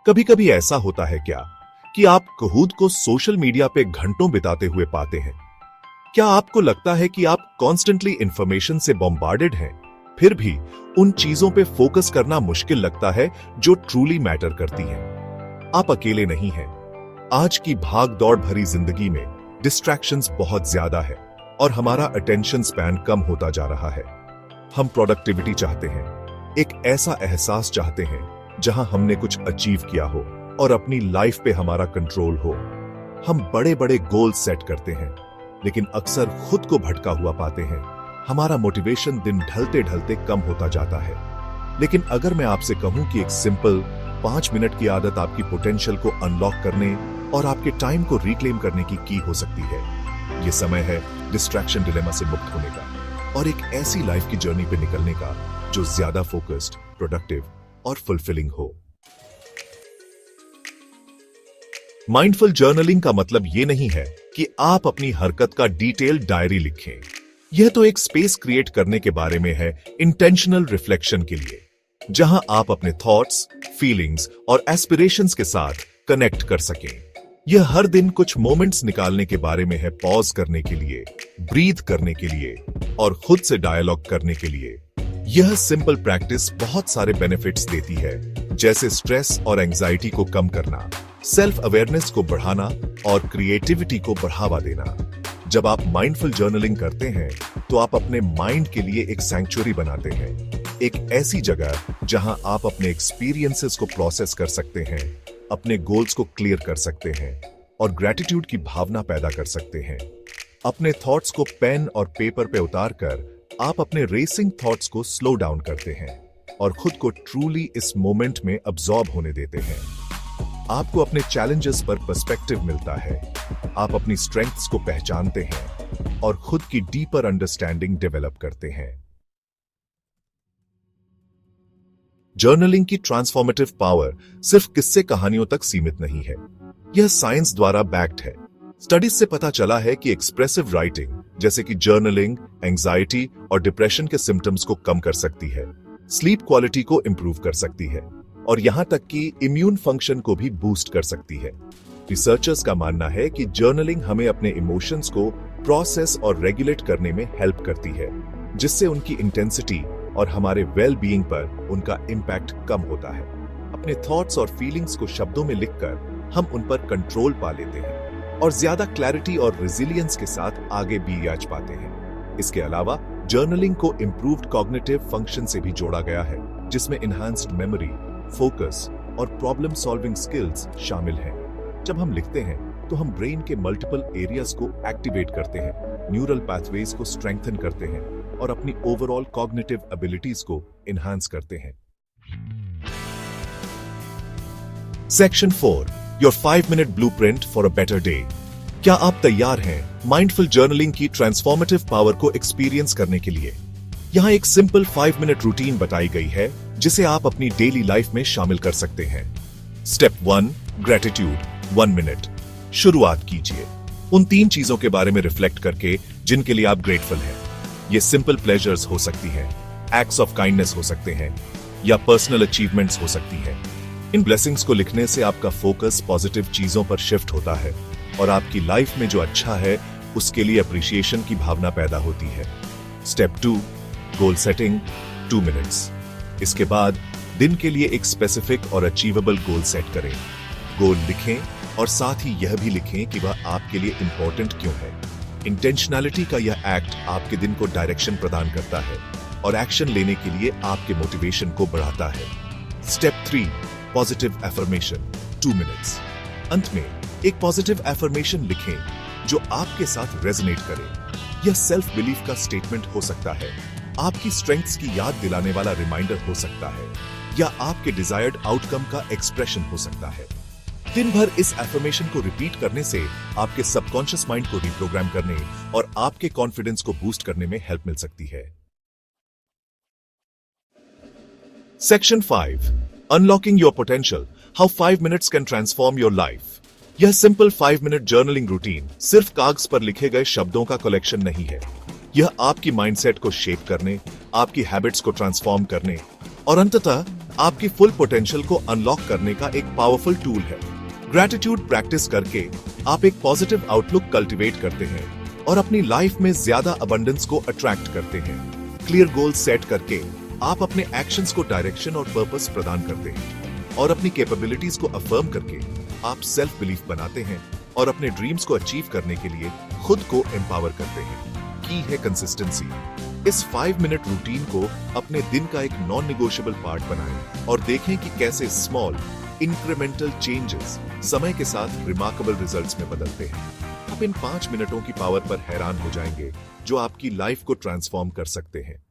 कभी कभी ऐसा होता है क्या कि आप खुद को सोशल मीडिया पे घंटों बिताते हुए पाते हैं? क्या आपको लगता है कि आप कॉन्स्टेंटली इंफॉर्मेशन से बॉम्बार्डेड हैं, फिर भी उन चीजों पे फोकस करना मुश्किल लगता है जो ट्रूली मैटर करती हैं? आप अकेले नहीं हैं। आज की भाग दौड़ भरी जिंदगी में डिस्ट्रैक्शंस बहुत ज्यादा है और हमारा अटेंशन स्पैन कम होता जा रहा है। हम प्रोडक्टिविटी चाहते हैं, एक ऐसा एहसास चाहते हैं जहां हमने कुछ अचीव किया हो और अपनी लाइफ पे हमारा कंट्रोल हो। हम बड़े बड़े गोल्स सेट करते हैं, लेकिन अक्सर खुद को भटका हुआ पाते हैं। हमारा मोटिवेशन दिन ढलते ढलते कम होता जाता है। लेकिन अगर मैं आपसे कहूं कि एक सिंपल 5 मिनट की आदत आपकी पोटेंशियल को अनलॉक करने और आपके टाइम को रिक्लेम करने की हो सकती है। यह समय है डिस्ट्रैक्शन डिलेमा से मुक्त होने का और एक ऐसी लाइफ की जर्नी पे निकलने का जो ज्यादा फोकस्ड, प्रोडक्टिव और फुलफिलिंग हो। माइंडफुल जर्नलिंग का मतलब यह नहीं है कि आप अपनी हरकत का डिटेल्ड डायरी लिखें। यह तो एक स्पेस क्रिएट करने के बारे में है, इंटेंशनल रिफ्लेक्शन के लिए, जहां आप अपने थॉट्स, फीलिंग्स और एस्पिरेशंस के साथ कनेक्ट कर सकें। यह हर दिन कुछ मोमेंट्स निकालने के बारे में है, पॉज करने के लिए, ब्रीथ करने के लिए और खुद से डायलॉग करने के लिए। यह सिंपल प्रैक्टिस बहुत सारे बेनिफिट्स देती है, जैसे स्ट्रेस और एंजाइटी को कम करना, सेल्फ अवेयरनेस को बढ़ाना और क्रिएटिविटी को बढ़ावा देना। जब आप माइंडफुल जर्नलिंग करते हैं तो आप अपने माइंड के लिए एक सैंक्चुअरी बनाते हैं, एक ऐसी जगह जहां आप अपने एक्सपीरियंसेस को प्रोसेस कर सकते हैं, अपने गोल्स को क्लियर कर सकते हैं और ग्रैटिट्यूड की भावना पैदा कर सकते हैं। अपने थॉट्स को पेन और पेपर पे उतार कर आप अपने रेसिंग थॉट्स को स्लो डाउन करते हैं और खुद को ट्रूली इस मोमेंट में अब्सॉर्ब होने देते हैं। आपको अपने चैलेंजेस पर पर्सपेक्टिव मिलता है, आप अपनी स्ट्रेंथ्स को पहचानते हैं और खुद की डीपर अंडरस्टैंडिंग डेवलप करते हैं। जर्नलिंग की ट्रांसफॉर्मेटिव पावर सिर्फ किस्से कहानियों तक सीमित नहीं है, यह साइंस द्वारा बैक्ड है। स्टडीज से पता चला है कि एक्सप्रेसिव राइटिंग जैसे कि जर्नलिंग एंजाइटी और डिप्रेशन के सिम्टम्स को कम कर सकती है, स्लीप क्वालिटी को इंप्रूव कर सकती है और यहां तक कि इम्यून फंक्शन को भी बूस्ट कर सकती है। रिसर्चर्स का मानना है कि जर्नलिंग हमें अपने इमोशंस को प्रोसेस और रेगुलेट करने में हेल्प करती है, जिससे उनकी इंटेंसिटी और हमारे वेल बीइंग पर उनका इम्पैक्ट कम होता है। अपने थॉट्स और फीलिंग्स को शब्दों में लिखकर हम उन पर कंट्रोल पा लेते हैं और ज्यादा क्लैरिटी और रेजिलियंस के साथ आगे भी आज पाते हैं। इसके अलावा जर्नलिंग को इंप्रूव्ड कॉग्निटिव फंक्शन से भी जोड़ा गया है, जिसमें इनहांस्ड मेमोरी, फोकस और प्रॉब्लम सॉल्विंग स्किल्स शामिल हैं। जब हम लिखते हैं तो हम ब्रेन के मल्टीपल एरियाज को एक्टिवेट करते हैं, न्यूरल पाथवेज को स्ट्रेंथन करते हैं और अपनी ओवरऑल कॉग्निटिव एबिलिटीज को इनहांस करते हैं। Section 4, your five minute blueprint for a better day. क्या आप तैयार हैं माइंडफुल जर्नलिंग की ट्रांसफॉर्मेटिव पावर को एक्सपीरियंस करने के लिए? यहां एक सिंपल 5-मिनट रूटीन बताई गई है जिसे आप अपनी डेली लाइफ में शामिल कर सकते हैं। Step 1, gratitude 1 minute. शुरुआत कीजिए उन 3 चीजों के बारे में रिफ्लेक्ट करके जिनके लिए आप ग्रेटफुल हैं। ये सिंपल प्लेजर्स हो सकती हैं, एक्ट्स ऑफ काइंडनेस हो सकते हैं या पर्सनल अचीवमेंट्स हो सकती हैं। इन ब्लेसिंग्स को लिखने से आपका फोकस पॉजिटिव चीजों पर शिफ्ट होता है और आपकी लाइफ में जो अच्छा है उसके लिए अप्रिसिएशन की भावना पैदा होती है। Step 2, goal setting 2 minutes. इसके बाद दिन के लिए एक स्पेसिफिक और अचीवेबल गोल सेट करें। गोल लिखें और साथ ही यह भी लिखें कि वह आपके लिए इंपॉर्टेंट क्यों है। इंटेंशनैलिटी का यह एक्ट आपके दिन को डायरेक्शन प्रदान करता है और एक्शन लेने के लिए आपके मोटिवेशन को बढ़ाता है। Step 3, positive affirmation 2 minutes. अंत में एक पॉजिटिव एफर्मेशन लिखें जो आपके साथ रेजोनेट करे। यह सेल्फ बिलीफ का स्टेटमेंट हो सकता है, आपकी स्ट्रेंथ्स की याद दिलाने वाला रिमाइंडर हो सकता है या आपके डिजायर्ड आउटकम का एक्सप्रेशन हो सकता है। दिन भर इस एफर्मेशन को रिपीट करने से आपके सबकॉन्शियस माइंड को रिप्रोग्राम करने और आपके कॉन्फिडेंस को बूस्ट करने में हेल्प मिल सकती है। Section 5, unlocking your potential, how 5 minutes can transform your life. यह सिंपल 5-मिनट जर्नलिंग रूटीन सिर्फ कागज पर लिखे गए शब्दों का कलेक्शन नहीं है। यह आपकी माइंडसेट को शेप करने, आपकी हैबिट्स को ट्रांसफॉर्म करने और अंततः आपकी फुल पोटेंशियल को अनलॉक करने का एक पावरफुल टूल है। ग्रैटिट्यूड प्रैक्टिस करके आप एक पॉजिटिव आउटलुक कल्टीवेट करते हैं और अपनी लाइफ में ज्यादा अबंडेंस को अट्रैक्ट करते हैं। क्लियर गोल सेट करके आप अपने एक्शंस को डायरेक्शन और पर्पस प्रदान करते हैं और अपनी कैपेबिलिटीज को अफर्म करके आप सेल्फ बिलीफ बनाते हैं और अपने ड्रीम्स को अचीव करने के लिए खुद को एम्पावर करते हैं। की है कंसिस्टेंसी। इस 5 मिनट रूटीन को अपने दिन का एक नॉन निगोशिएबल पार्ट बनाएं और देखें कि कैसे स्मॉल इंक्रीमेंटल चेंजेस समय के साथ रिमार्केबल रिजल्ट्स में बदलते हैं। आप इन 5 मिनटों की पावर पर हैरान हो जाएंगे जो आपकी लाइफ को ट्रांसफॉर्म कर सकते हैं।